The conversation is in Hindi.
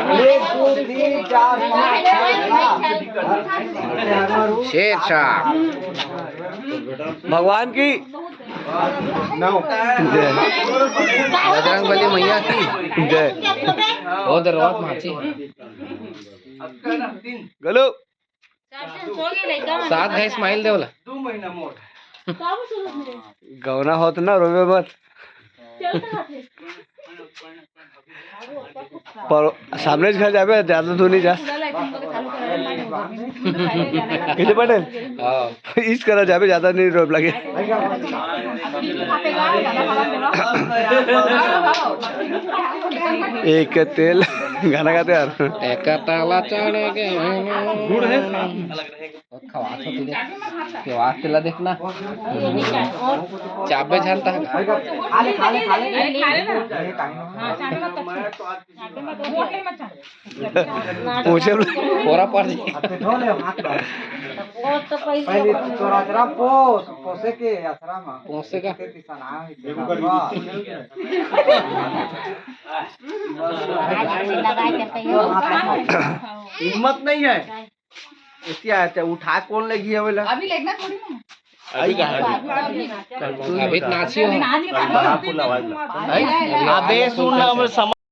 1 2 3 4 5 शेरशाह भगवान की जय, बजरंगबली मैया की जय। हो दरवाज माची गलो सात घाई स्माइल देवला गवना होत ना रोवे मत पर सामने घर जाबे ज्यादा दूर नहीं जा कितने पटेल हाँ इस करा जाबे ज्यादा नहीं रोब लगे एक तेल गाना गाते यार एक ताला चढ़ गए खवास होती देख खवास तेला देखना चाबे जानता है पूछे पूरा पड़ पहले तोरा आश्रम पोसे के आश्रम पहुंचे का हिम्मत नहीं है क्या उठा कौन लगी है बोला अभी लेना थोड़ी ना अभी नाची हो अभी अबे सुन